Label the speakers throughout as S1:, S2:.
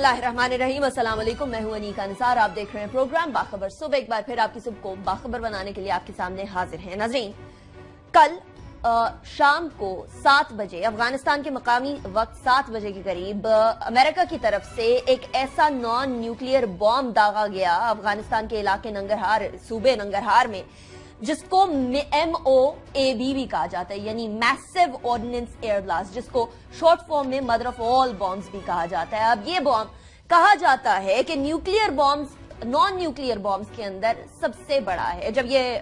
S1: बिस्मिल्लाहिर्रहमानिर्रहीम, अस्सलाम वालेकुम। मैं हूं अनीका निसार। आप देख रहे हैं प्रोग्राम बाखबर। सुबह एक बार फिर आपकी सुबह को बाखबर बनाने के लिए आपके सामने हाजिर हैं। नाज़रीन, कल शाम को 7 बजे अफगानिस्तान के मकामी वक्त 7 बजे के करीब अमेरिका की तरफ से एक ऐसा नॉन न्यूक्लियर बॉम्ब दागा गया अफगानिस्तान के इलाके नंगरहार, सूबे नंगरहार में, जिसको MOAB भी कहा जाता है, यानी मैसिव ऑर्डिनेंस एयर ब्लास्ट, जिसको शॉर्ट फॉर्म में मदर ऑफ ऑल बॉम्ब्स भी कहा जाता है। अब ये बॉम्ब कहा जाता है कि nuclear bombs, non nuclear bombs के अंदर सबसे बड़ा है। जब ये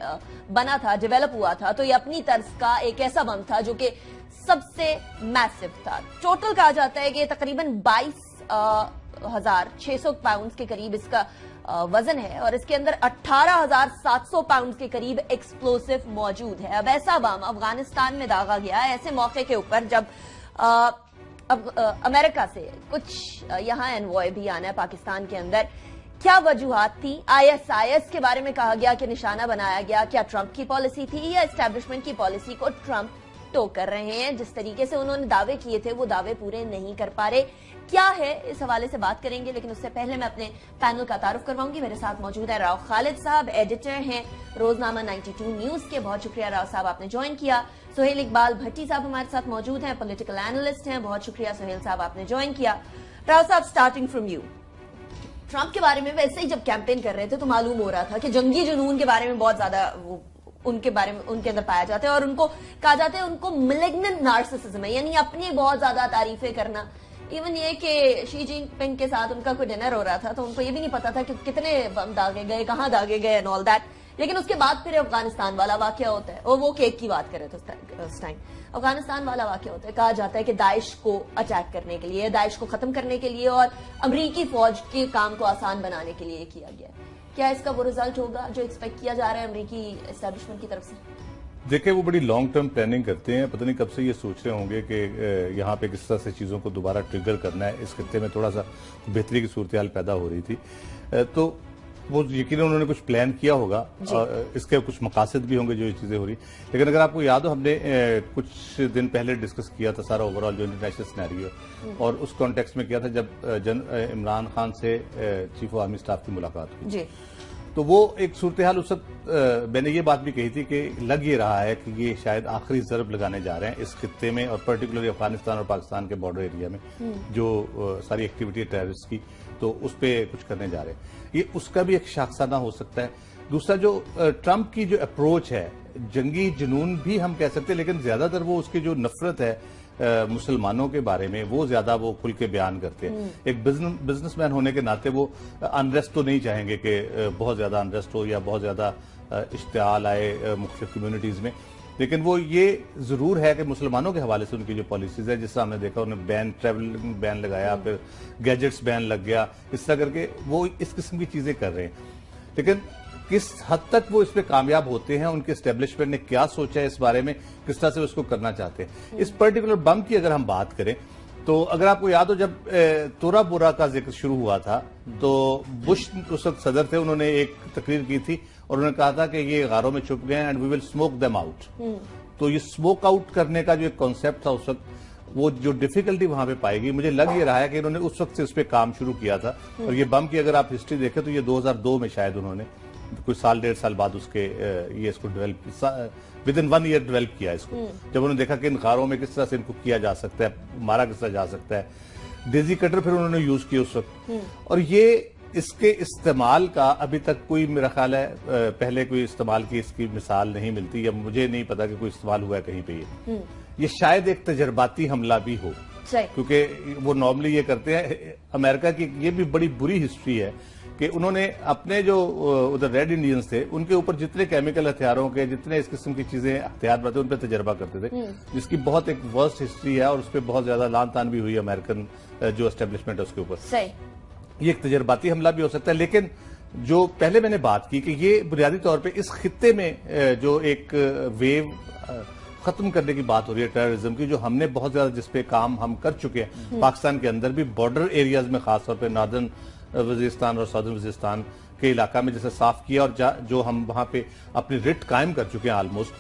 S1: बना था, डेवलप हुआ था, तो ये अपनी तर्ज का एक ऐसा बम था जो कि सबसे मैसिव था। टोटल कहा जाता है कि तकरीबन 22,600 पाउंड के करीब इसका वजन है और इसके अंदर 18,700 पाउंड के करीब एक्सप्लोसिव मौजूद है। अब ऐसा बम अफगानिस्तान में दागा गया ऐसे मौके के ऊपर जब अमेरिका से कुछ यहां एनवॉय भी आना है पाकिस्तान के अंदर। क्या वजूहात थी? ISIS के बारे में कहा गया कि निशाना बनाया गया। क्या ट्रंप की पॉलिसी थी या एस्टेब्लिशमेंट की पॉलिसी को ट्रंप टो कर रहे हैं? जिस तरीके से उन्होंने दावे किए थे वो दावे पूरे नहीं कर पा रहे। क्या है, इस हवाले से बात करेंगे, लेकिन उससे पहले मैं अपने पैनल का तारुफ करवाऊंगी। मेरे साथ मौजूद है राव खालिद साहब, एडिटर हैं रोजनामा 92 न्यूज के। बहुत शुक्रिया राव साहब, आपने ज्वाइन किया। सुहेल इकबाल भट्टी साहब हमारे साथ मौजूद हैं, पॉलिटिकल एनालिस्ट हैं। बहुत शुक्रिया सुहेल साहब, आपने ज्वाइन किया। राव साहब, स्टार्टिंग फ्रॉम यू, ट्रंप के बारे में वैसे ही जब कैंपेन कर रहे थे तो मालूम हो रहा था कि जंगी जुनून के बारे में बहुत ज्यादा उनके बारे में उनके अंदर पाया जाता है और उनको कहा जाता है उनको मैलिग्नेंट नार्सिसिज्म है, यानी अपनी बहुत ज्यादा तारीफें करना। इवन ये कि शी जिनपिंग के साथ उनका कोई डिनर हो रहा था तो उनको ये भी नहीं पता था कि कितने बम दागे गए, कहां दागे गए एंड ऑल दैट। लेकिन उसके बाद फिर अफगानिस्तान वाला वाकया होता है, और वो केक की बात कर रहे थे उस टाइम। अफगानिस्तान वाला वाकया होता है, कहा जाता है कि दाइश को अटैक करने के लिए, दाइश को खत्म करने के लिए और अमरीकी फौज के काम को आसान बनाने के लिए किया गया। क्या इसका वो रिजल्ट होगा जो एक्सपेक्ट किया जा रहा है अमरीकी एस्टेब्लिशमेंट की तरफ से?
S2: देखिए, वो बड़ी लॉन्ग टर्म प्लानिंग करते हैं। पता नहीं कब से ये सोच रहे होंगे कि यहाँ पे किस तरह से चीज़ों को दोबारा ट्रिगर करना है। इस खत्ते में थोड़ा सा बेहतरी की सूरत हाल पैदा हो रही थी, तो वो यकीनन उन्होंने कुछ प्लान किया होगा और इसके कुछ मकासद भी होंगे जो ये चीज़ें हो रही। लेकिन अगर आपको याद हो, हमने कुछ दिन पहले डिस्कस किया था सारा ओवरऑल जो इंटरनेशनल सिनेरियो, और उस कॉन्टेक्स्ट में किया था जब इमरान खान से चीफ ऑफ आर्मी स्टाफ की मुलाकात हुई। तो वो एक सूरत हाल, उस वक्त मैंने ये बात भी कही थी कि लग ये रहा है कि ये शायद आखिरी ज़रब लगाने जा रहे हैं इस खित्ते में, और पर्टिकुलरली अफगानिस्तान और पाकिस्तान के बॉर्डर एरिया में जो सारी एक्टिविटी है टेररिस्ट की, तो उस पर कुछ करने जा रहे हैं। ये उसका भी एक शाखसाना हो सकता है। दूसरा, जो ट्रंप की जो अप्रोच है, जंगी जुनून भी हम कह सकते हैं, लेकिन ज्यादातर वो उसकी जो नफरत है मुसलमानों के बारे में, वो ज्यादा वो खुल के बयान करते हैं। एक बिजनेसमैन होने के नाते वो अनरेस्ट तो नहीं चाहेंगे कि बहुत ज्यादा अनरेस्ट हो या बहुत ज्यादा इश्तियाल आए मुख्तलिफ कम्युनिटीज में, लेकिन वो ये जरूर है कि मुसलमानों के हवाले से उनकी जो पॉलिसीज है, जिस तरह हमने देखा उन्होंने ट्रैवलिंग बैन लगाया, फिर गैजेट्स बैन लग गया, इस तरह करके वो इस किस्म की चीजें कर रहे हैं। लेकिन किस हद तक वो इस पे कामयाब होते हैं, उनके एस्टेब्लिशमेंट ने क्या सोचा है इस बारे में, किस तरह से उसको करना चाहते हैं। इस पर्टिकुलर बम की अगर हम बात करें तो अगर आपको याद हो, जब तोरा बोरा का जिक्र शुरू हुआ था तो बुश उस वक्त सदर थे, उन्होंने एक तकरीर की थी और उन्होंने कहा था कि ये गारों में छुप गए हैं and we will smoke them out. तो ये स्मोक आउट करने का जो एक कॉन्सेप्ट था उस वक्त, वो जो डिफिकल्टी वहां पे पाएगी, मुझे लग ये रहा है कि इन्होंने उस वक्त से उस पर काम शुरू किया था। और ये बम की अगर आप हिस्ट्री देखें तो ये 2002 में शायद उन्होंने कुछ साल 1.5 साल बाद उसके ये इसको develop, with in 1 year develop किया इसको। जब उन्होंने देखा कि इन गारों में किस तरह से इनको किया जा सकता है, मारा किस तरह जा सकता है, डेजी कटर फिर उन्होंने यूज किया उस वक्त। और ये इसके इस्तेमाल का अभी तक कोई, मेरा ख्याल है पहले कोई इस्तेमाल की इसकी मिसाल नहीं मिलती, या मुझे नहीं पता कि कोई इस्तेमाल हुआ है कहीं पे। ये शायद एक तजर्बाती हमला भी हो, क्योंकि वो नॉर्मली ये करते हैं। अमेरिका की ये भी बड़ी बुरी हिस्ट्री है कि उन्होंने अपने जो उधर रेड इंडियंस थे उनके ऊपर जितने केमिकल हथियारों के, जितने इस किस्म की चीजें हथियार बनाते उन पर तजर्बा करते थे, जिसकी बहुत एक वर्स्ट हिस्ट्री है और उस पर बहुत ज्यादा लान तान भी हुई अमेरिकन जो एस्टेब्लिशमेंट है उसके ऊपर। ये एक तजर्बाती हमला भी हो सकता है। लेकिन जो पहले मैंने बात की कि ये बुनियादी तौर पर इस खित्ते में जो एक वेव खत्म करने की बात हो रही है टेररिज्म की, जो हमने बहुत ज्यादा जिसपे काम हम कर चुके हैं पाकिस्तान के अंदर भी, बॉर्डर एरियाज में खासतौर पर नॉर्दर्न वजीरिस्तान और सदर्न वजीरिस्तान के इलाका में जैसे साफ किया, और जो हम वहां पे अपनी रिट कायम कर चुके हैं ऑलमोस्ट,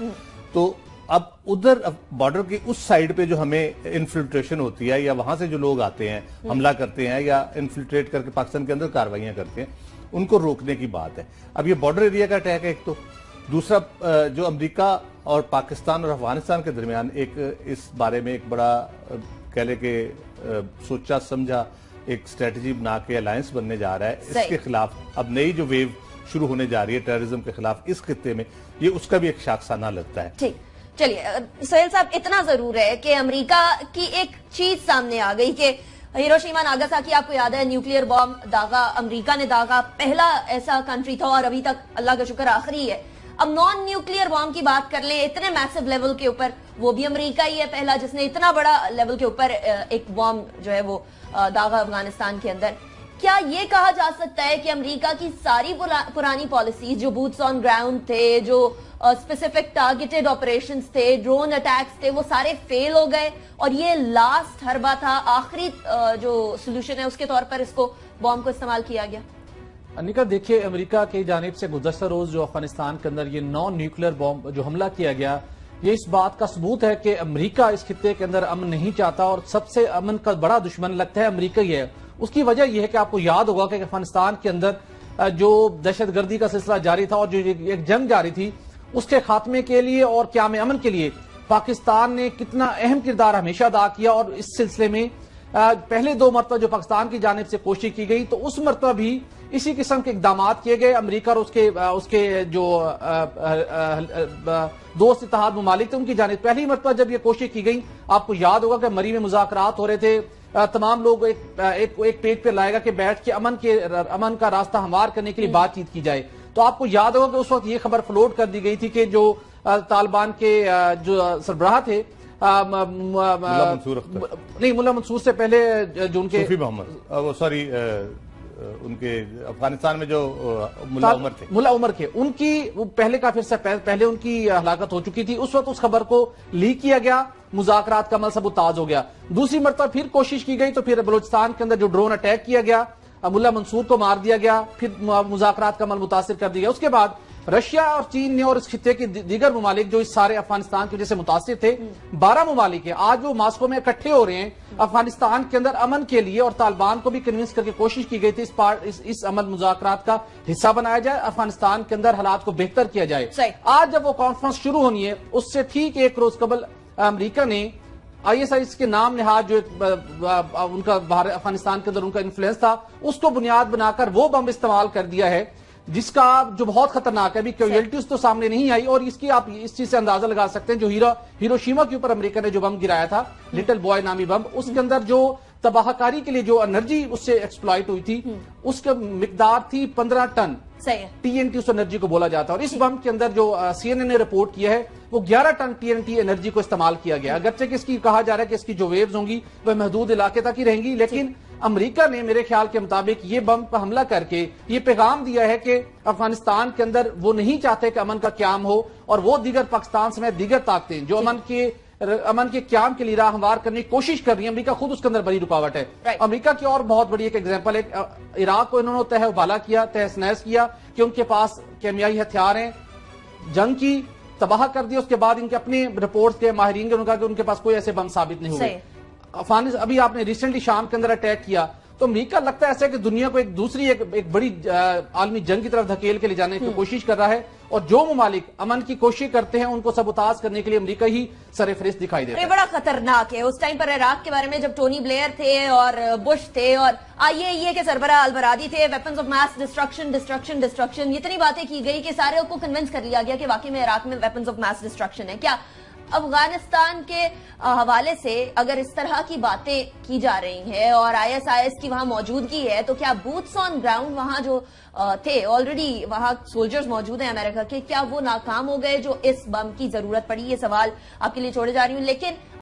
S2: तो अब उधर बॉर्डर की उस साइड पे जो हमें इन्फिल्ट्रेशन होती है या वहां से जो लोग आते हैं हमला करते हैं या इन्फिल्ट्रेट करके पाकिस्तान के अंदर कार्रवाइयां करते हैं, उनको रोकने की बात है। अब ये बॉर्डर एरिया का अटैक है एक, तो दूसरा जो अमेरिका और पाकिस्तान और अफगानिस्तान के दरमियान एक इस बारे में एक बड़ा कह ले के सोचा समझा एक स्ट्रेटजी बना के अलायंस बनने जा रहा है। इसके खिलाफ अब नई जो वेव शुरू होने जा रही है टेररिज्म के खिलाफ इस खित्ते में, ये उसका भी एक शाखसाना लगता है।
S1: ठीक, चलिए सोहेल साहब, इतना जरूर है कि अमेरिका की एक चीज सामने आ गई कि हिरोशिमा नागासाकी, आपको याद है, न्यूक्लियर बॉम्ब दागा, अमेरिका ने दागा, पहला ऐसा कंट्री था और अभी तक अल्लाह का शुक्र आखिरी है। अब नॉन न्यूक्लियर बॉम्ब की बात कर लें, इतने मैसिव लेवल के ऊपर, वो भी अमेरिका ही है पहला जिसने इतना बड़ा लेवल के ऊपर एक बॉम्ब जो है वो दागा अफगानिस्तान के अंदर। क्या ये कहा जा सकता है कि अमेरिका की सारी पुरानी पॉलिसीज, जो बूट्स ऑन ग्राउंड थे, जो स्पेसिफिक टारगेटेड ऑपरेशंस थे, ड्रोन अटैक्स थे, वो सारे फेल हो गए और ये लास्ट हरबा था, आखिरी जो सोल्यूशन है उसके तौर पर इसको बॉम्ब को इस्तेमाल किया गया?
S3: अनिका, देखिए, अमेरिका की जानिब से गुज़श्ता रोज जो अफगानिस्तान के अंदर ये नॉन न्यूक्लियर बॉम्ब जो हमला किया गया, ये इस बात का सबूत है कि अमेरिका इस खित्ते के अंदर अमन नहीं चाहता और सबसे अमन का बड़ा दुश्मन लगता है अमेरिका ही है। उसकी वजह यह है कि आपको याद होगा कि अफगानिस्तान के अंदर जो दहशतगर्दी का सिलसिला जारी था और जो एक जंग जारी थी, उसके खात्मे के लिए और क़याम अमन के लिए पाकिस्तान ने कितना अहम किरदार हमेशा अदा किया। और इस सिलसिले में पहले 2 मरतबा जो पाकिस्तान की जानिब से कोशिश की गई, तो उस मरतबा भी इसी किस्म के इकदाम किए गए। अमेरिका और उसके जो दोस्त इत्तेहाद ममालिक थे उनकी जानिब पहली मरतबा जब ये कोशिश की गई, आपको याद होगा कि मरी में मुज़ाकरात हो रहे थे, तमाम लोग एक पेज पे लाएगा कि बैठ के अमन का रास्ता हमवार करने के लिए बातचीत की जाए। तो आपको याद होगा कि उस वक्त ये खबर फ्लोट कर दी गई थी कि जो तालिबान के जो सरबराह थे, मुल्ला मंसूर से पहले जो उनके
S2: सूफी मोहम्मद, सॉरी, उनके अफगानिस्तान में जो मुल्ला
S3: उमर थे, उनकी पहले काफी पहले उनकी हलाकत हो चुकी थी। उस वक्त उस खबर को लीक किया गया, मुज़ाकरात का अमल सबूताज हो गया। दूसरी मरतबा फिर कोशिश की गई, तो फिर बलूचिस्तान के अंदर जो ड्रोन अटैक किया गया, मुल्ला मंसूर को मार दिया गया, फिर मुज़ाकरात का अमल मुतासिर कर दिया गया। उसके बाद रशिया और चीन ने और इस खित्ते के दीगर ममालिक जो इस सारे अफगानिस्तान की वजह से मुतासिर थे, 12 ममालिक है, आज वो मास्को में इकट्ठे हो रहे हैं अफगानिस्तान के अंदर अमन के लिए। और तालिबान को भी कन्विंस करके कोशिश की गई थी इस अमल मुज़ाकरात का हिस्सा बनाया जाए, अफगानिस्तान के अंदर हालात को बेहतर किया जाए। आज जब वो कॉन्फ्रेंस शुरू होनी है, उससे ठीक 1 रोज कबल अमेरिका ने ISIS के नाम निहाद जो उनका अफगानिस्तान के अंदर उनका इन्फ्लुएंस था, उसको बुनियाद बनाकर वो बम इस्तेमाल कर दिया है, जिसका जो बहुत खतरनाक है। अभी कैजुअलिटीज तो सामने नहीं आई और इसकी आप इस चीज से अंदाजा लगा सकते हैं, जो हिरोशिमा के ऊपर अमेरिका ने जो बम गिराया था, लिटिल बॉय नामी बम, उसके अंदर जो तबाहकारी के लिए जो एनर्जी उससे एक्सप्लॉइट हुई थी, उसकी मिकदार थी 15 टन TNT, उस एनर्जी को बोला जाता है। और इस बम के अंदर जो CNN ने रिपोर्ट किया है, वो 11 टन TNT एनर्जी को इस्तेमाल किया गया। अगरचे कि इसकी कहा जा रहा है कि इसकी जो वेव्स होंगी वह महदूद इलाके तक ही रहेंगी, लेकिन अमेरिका ने मेरे ख्याल के मुताबिक ये बम पर हमला करके ये पैगाम दिया है कि अफगानिस्तान के अंदर वो नहीं चाहते कि अमन का क्याम हो, और वो दीगर पाकिस्तान समेत दीगर ताकतें जो अमन के क्याम के लिए राह हमवार करने की कोशिश कर रही है, अमेरिका खुद उसके अंदर बड़ी रुकावट है। अमेरिका की और बहुत बड़ी एक एग्जांपल है, इराक को इन्होंने तह उबाला किया, तहस नहस किया कि उनके पास केमियाई हथियार हैं, जंग की तबाह कर दिया। उसके बाद इनके अपने रिपोर्ट्स के माहिरीन ने कहा कि उनके पास कोई ऐसे बम साबित नहीं हुए। अभी आपने रिसेंटली शाम के अंदर अटैक किया, तो अमेरिका लगता है ऐसा कि दुनिया को एक दूसरी एक बड़ी आलमी जंग की तरफ धकेल के ले जाने की कोशिश कर रहा है, और जो ममालिक अमन की कोशिश करते हैं उनको सबूताज करने के लिए अमेरिका ही सरफहरिस्त दिखाई देता है।
S1: बड़ा खतरनाक है। उस टाइम पर इराक के बारे में जब टोनी ब्लेयर थे और बुश थे और IAEA के सरबराह अल-बरादी थे, वेपन्स ऑफ मास डिस्ट्रक्शन, इतनी बातें की गई कि सारे को कन्विंस कर लिया गया कि वाकई में इराक में वेपन्स ऑफ मास डिस्ट्रक्शन है। क्या अफगानिस्तान के हवाले से अगर इस तरह की बातें की जा रही हैं और ISIS की वहां मौजूदगी है, तो क्या बूट्स ऑन ग्राउंड वहां जो थे, ऑलरेडी वहां सोल्जर्स मौजूद हैं अमेरिका के, क्या वो नाकाम हो गए जो इस बम की जरूरत पड़ी? ये सवाल आपके लिए छोड़े जा रही हूं। लेकिन